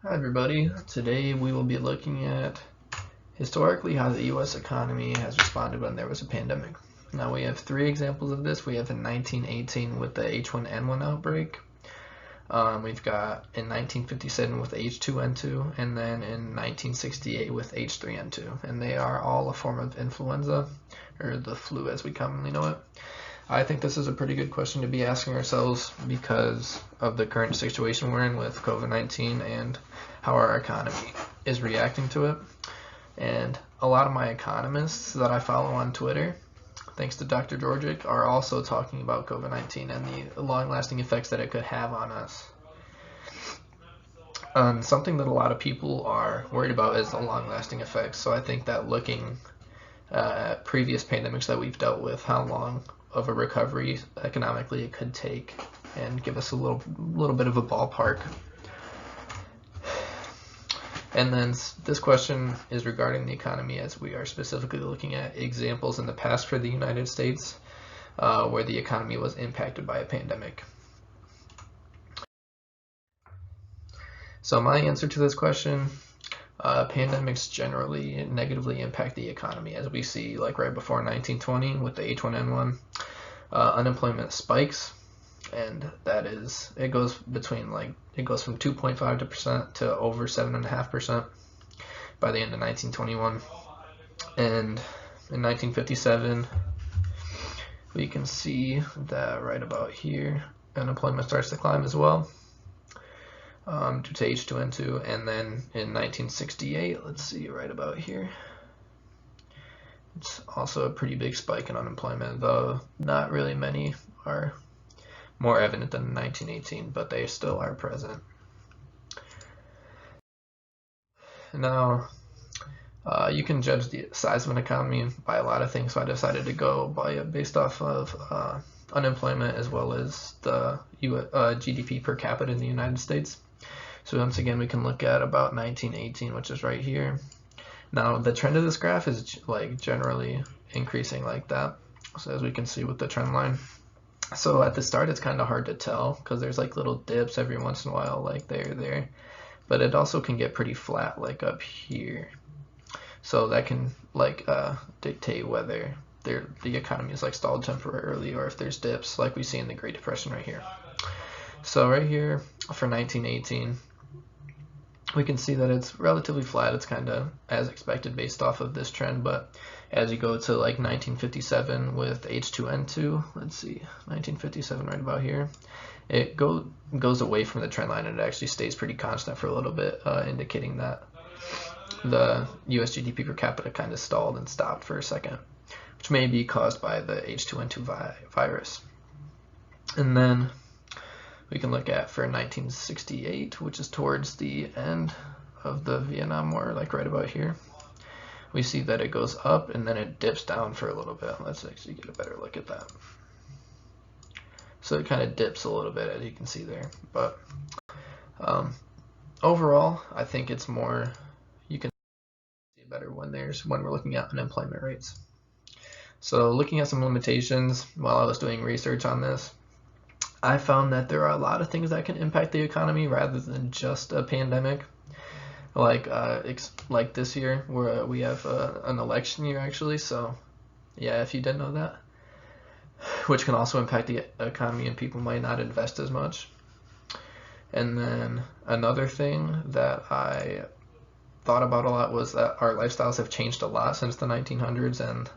Hi everybody, today we will be looking at historically how the US economy has responded when there was a pandemic. Now we have three examples of this. We have in 1918 with the H1N1 outbreak, we've got in 1957 with H2N2, and then in 1968 with H3N2, and they are all a form of influenza, or the flu as we commonly know it. I think this is a pretty good question to be asking ourselves because of the current situation we're in with COVID-19 and how our economy is reacting to it. And a lot of my economists that I follow on Twitter, thanks to Dr. Georgic, are also talking about COVID-19 and the long-lasting effects that it could have on us. Something that a lot of people are worried about is the long-lasting effects. So I think that looking at previous pandemics that we've dealt with, how long of a recovery economically it could take, and give us a little bit of a ballpark. And then this question is regarding the economy, as we are specifically looking at examples in the past for the United States where the economy was impacted by a pandemic. So my answer to this question, pandemics generally negatively impact the economy, as we see like right before 1920 with the H1N1. Unemployment spikes, and that is, it goes from 2.5% to over 7.5% by the end of 1921. And in 1957 we can see that right about here unemployment starts to climb as well, due to H2N2. And then in 1968, let's see, right about here, it's also a pretty big spike in unemployment, though not really many are more evident than in 1918, but they still are present. Now, you can judge the size of an economy by a lot of things, so I decided to go based off of unemployment as well as the GDP per capita in the United States. So once again, we can look at about 1918, which is right here. Now the trend of this graph is like generally increasing like that, so as we can see with the trend line. So at the start it's kind of hard to tell because there's like little dips every once in a while, like there, but it also can get pretty flat like up here. So that can like dictate whether the economy is like stalled temporarily or if there's dips like we see in the Great Depression right here. So right here for 1918, we can see that it's relatively flat. It's kind of as expected based off of this trend, but as you go to like 1957 with H2N2, let's see, 1957 right about here, it goes away from the trend line and it actually stays pretty constant for a little bit, indicating that the US GDP per capita kind of stalled and stopped for a second, which may be caused by the H2N2 virus. And then we can look at for 1968, which is towards the end of the Vietnam War, like right about here. We see that it goes up and then it dips down for a little bit. Let's actually get a better look at that. So it kind of dips a little bit, as you can see there. But overall, I think it's more, you can see better when we're looking at unemployment rates. So looking at some limitations while I was doing research on this, I found that there are a lot of things that can impact the economy rather than just a pandemic. Like this year, where we have an election year actually. So yeah, if you didn't know that, which can also impact the economy and people might not invest as much. And then another thing that I thought about a lot was that our lifestyles have changed a lot since the 1900s, and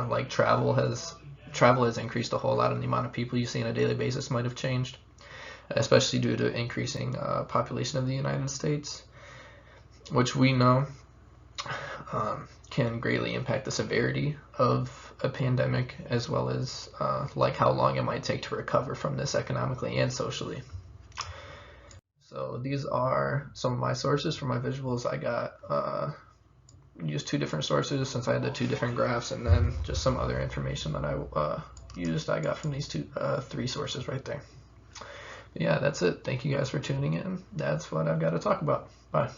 like travel has increased a whole lot, and the amount of people you see on a daily basis might have changed, especially due to increasing population of the United States, which we know can greatly impact the severity of a pandemic, as well as like how long it might take to recover from this economically and socially. So these are some of my sources for my visuals. I got used two different sources since I had the two different graphs, and then just some other information that I got from these three sources right there. But yeah, that's it. Thank you guys for tuning in. That's what I've got to talk about. Bye.